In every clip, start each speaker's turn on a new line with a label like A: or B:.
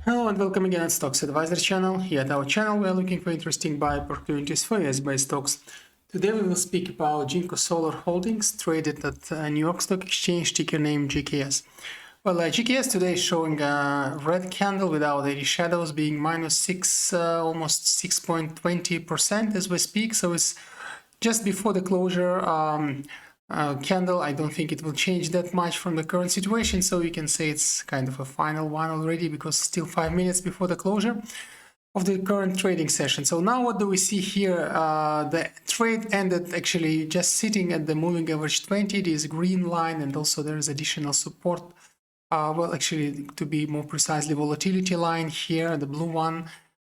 A: Hello and welcome again at Stocks Advisor channel. Here at our channel we are looking for interesting buy opportunities for US-based stocks. Today we will speak about JinkoSolar Holdings, traded at New York Stock Exchange, ticker name JKS. Well, JKS today is showing a red candle without any shadows, being minus 6, almost 6.20% as we speak. So it's just before the closure candle. I don't think it will change that much from the current situation, so you can say it's kind of a final one already because still 5 minutes before the closure of the current trading session. So now what do we see here? The trade ended actually just sitting at the moving average 20, this green line, and also there is additional support. Well, actually, to be more precisely, volatility line here, the blue one.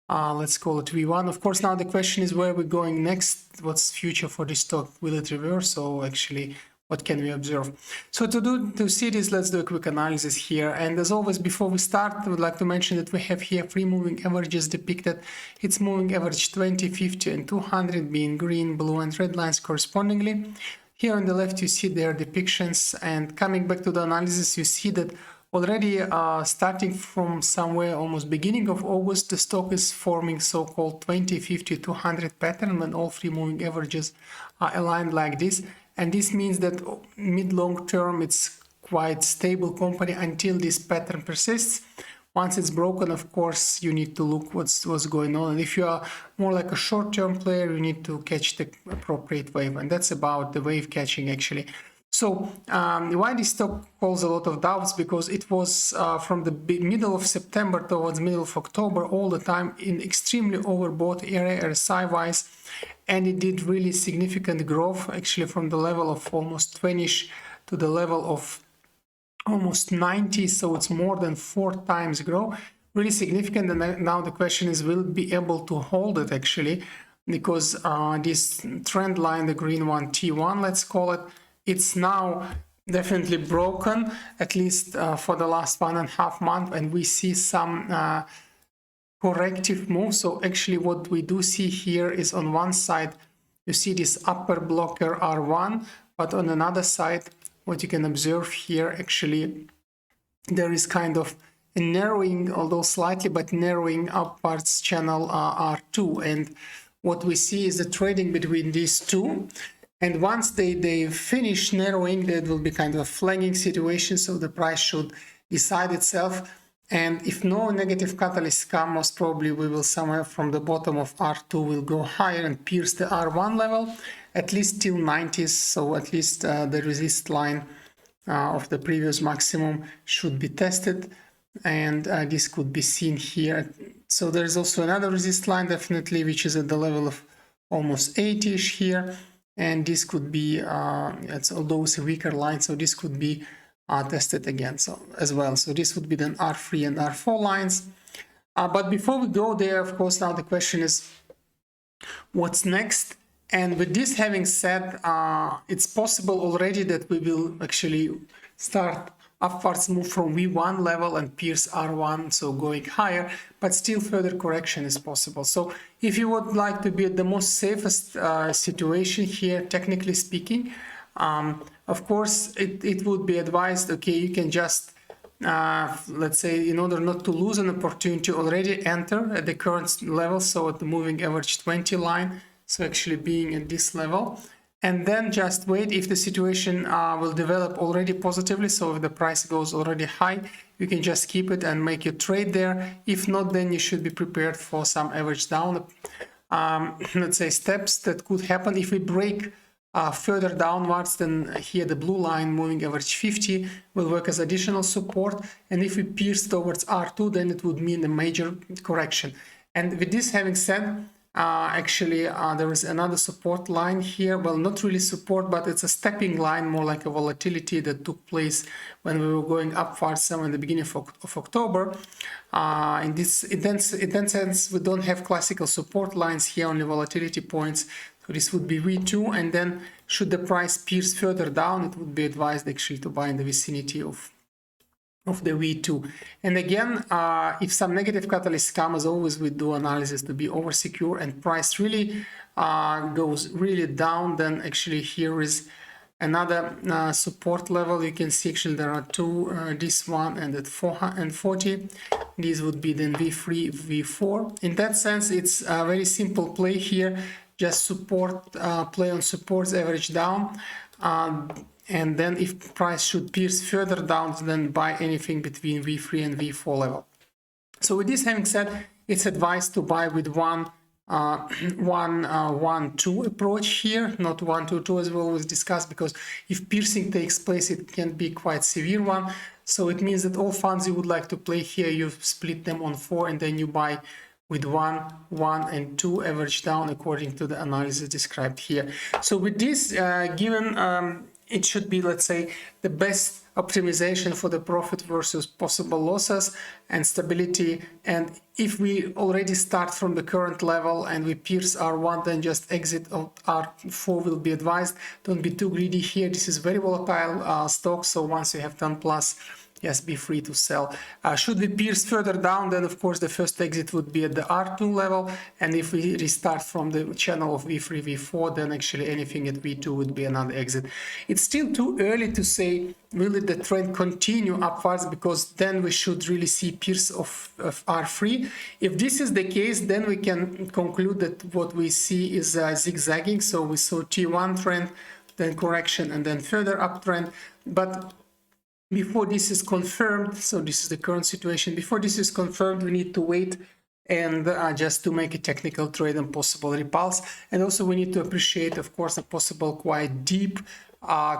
A: Let's call it V1. Of course, now the question is where we're going next. What's future for this stock? Will it reverse? So actually, what can we observe? So to see this, let's do a quick analysis here. And as always, before we start, I would like to mention that we have here three moving averages depicted. It's moving average 20, 50, and 200 being green, blue, and red lines correspondingly. Here on the left, you see their depictions. And coming back to the analysis, you see that already starting from somewhere almost beginning of August, the stock is forming so-called 20, 50, 200 pattern when all three moving averages are aligned like this. And this means that mid-long term, it's quite stable company until this pattern persists. Once it's broken, of course, you need to look what's going on. And if you are more like a short-term player, you need to catch the appropriate wave. And that's about the wave catching, actually. So why this stock calls a lot of doubts? Because it was from the middle of September towards middle of October all the time in extremely overbought area RSI-wise, and it did really significant growth, actually from the level of almost 20ish to the level of almost 90, so it's more than 4 times growth, really significant. And now the question is, will it be able to hold it actually? Because this trend line, the green one, T1, let's call it, it's now definitely broken, at least for the last 1.5 months, and we see some corrective move. So actually what we do see here is on one side, you see this upper blocker R1, but on another side, what you can observe here, actually, there is kind of a narrowing, although slightly, but narrowing upwards channel R2. And what we see is the trading between these two. And once they finish narrowing, there will be kind of a flagging situation, so the price should decide itself. And if no negative catalyst come, most probably we will somewhere from the bottom of R2 will go higher and pierce the R1 level, at least till 90s. So at least the resist line of the previous maximum should be tested. And this could be seen here. So there is also another resist line, definitely, which is at the level of almost 80ish here. And this could be, although it's a weaker line, so this could be tested again as well. So this would be then R3 and R4 lines. But before we go there, of course, now the question is, what's next? And with this having said, it's possible already that we will actually start upwards move from V1 level and pierce R1, so going higher, but still further correction is possible. So if you would like to be at the most safest situation here, technically speaking, of course, it would be advised, okay, you can just, let's say, in order not to lose an opportunity, already enter at the current level, so at the moving average 20 line, so actually being at this level. And then just wait if the situation will develop already positively. So if the price goes already high, you can just keep it and make your trade there. If not, then you should be prepared for some average down, let's say, steps that could happen. If we break further downwards, then here the blue line moving average 50 will work as additional support. And if we pierce towards R2, then it would mean a major correction. And with this having said, actually, there is another support line here. Well, not really support, but it's a stepping line, more like a volatility that took place when we were going upwards somewhere in the beginning of October. In that sense, we don't have classical support lines here, only volatility points. So this would be V2. And then should the price pierce further down, it would be advised actually to buy in the vicinity of the V2. And again, if some negative catalysts come, as always, we do analysis to be over secure and price really goes really down, then actually here is another support level. You can see actually there are two, this one and at 440. This would be then V3, V4. In that sense, it's a very simple play here. Just support, play on supports, average down. And then if price should pierce further down, then buy anything between V3 and V4 level. So with this having said, it's advised to buy with 1-1-2 approach here, not 1-2-2 as we always discuss, because if piercing takes place, it can be quite severe one. So it means that all funds you would like to play here, you split them on 4 and then you buy with 1, 1 and 2 average down according to the analysis described here. So with this given, it should be, let's say, the best optimization for the profit versus possible losses and stability. And if we already start from the current level and we pierce R1, then just exit of R4 will be advised. Don't be too greedy here. This is very volatile stock, so once you have done plus, yes, be free to sell. Should we pierce further down, then of course the first exit would be at the R2 level, and if we restart from the channel of V3, V4, then actually anything at V2 would be another exit. It's still too early to say will the trend continue upwards, because then we should really see pierce of R3. If this is the case, then we can conclude that what we see is zigzagging. So we saw T1 trend, then correction, and then further uptrend. But before this is confirmed, so this is the current situation, before this is confirmed, we need to wait and just to make a technical trade on possible repulse. And also we need to appreciate, of course, a possible quite deep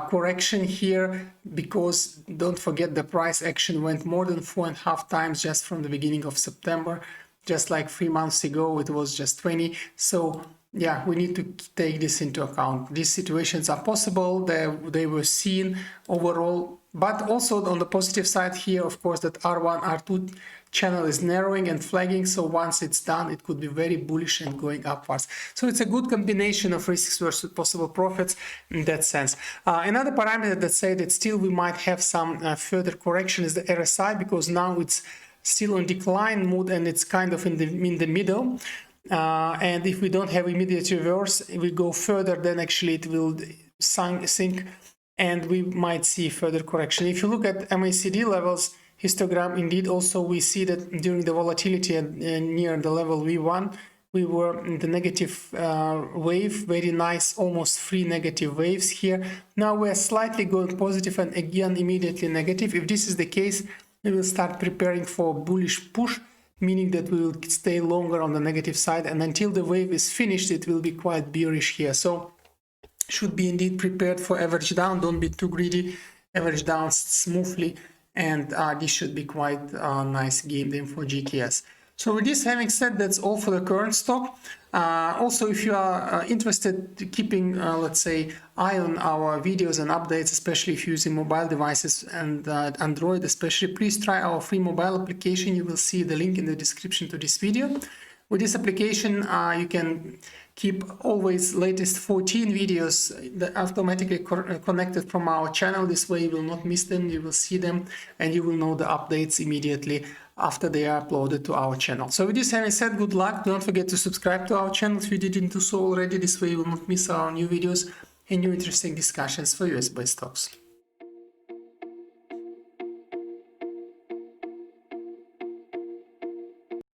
A: correction here, because don't forget the price action went more than 4.5 times just from the beginning of September. Just like 3 months ago, it was just 20. So yeah, we need to take this into account. These situations are possible, they were seen overall, but also on the positive side here, of course, that R1, R2 channel is narrowing and flagging. So once it's done, it could be very bullish and going upwards. So it's a good combination of risks versus possible profits in that sense. Another parameter that say that still we might have some further correction is the RSI, because now it's still on decline mode and it's kind of in the middle. And if we don't have immediate reverse, if we go further, then actually it will sink and we might see further correction. If you look at MACD levels, histogram, indeed also we see that during the volatility and near the level V1, we were in the negative wave, very nice, almost 3 negative waves here. Now we're slightly going positive and again immediately negative. If this is the case, we will start preparing for bullish push, meaning that we will stay longer on the negative side, and until the wave is finished, it will be quite bearish here. So should be indeed prepared for average down. Don't be too greedy. Average down smoothly, and this should be quite a nice game then for JKS. So with this having said, that's all for the current stock. Also, if you are interested in keeping, let's say, eye on our videos and updates, especially if you're using mobile devices and Android especially, please try our free mobile application. You will see the link in the description to this video. With this application, you can keep always latest 14 videos that automatically connected from our channel. This way you will not miss them, you will see them, and you will know the updates immediately after they are uploaded to our channel. So with this having said, good luck. Don't forget to subscribe to our channel if you didn't do so already. This way you will not miss our new videos and new interesting discussions for US-based stocks.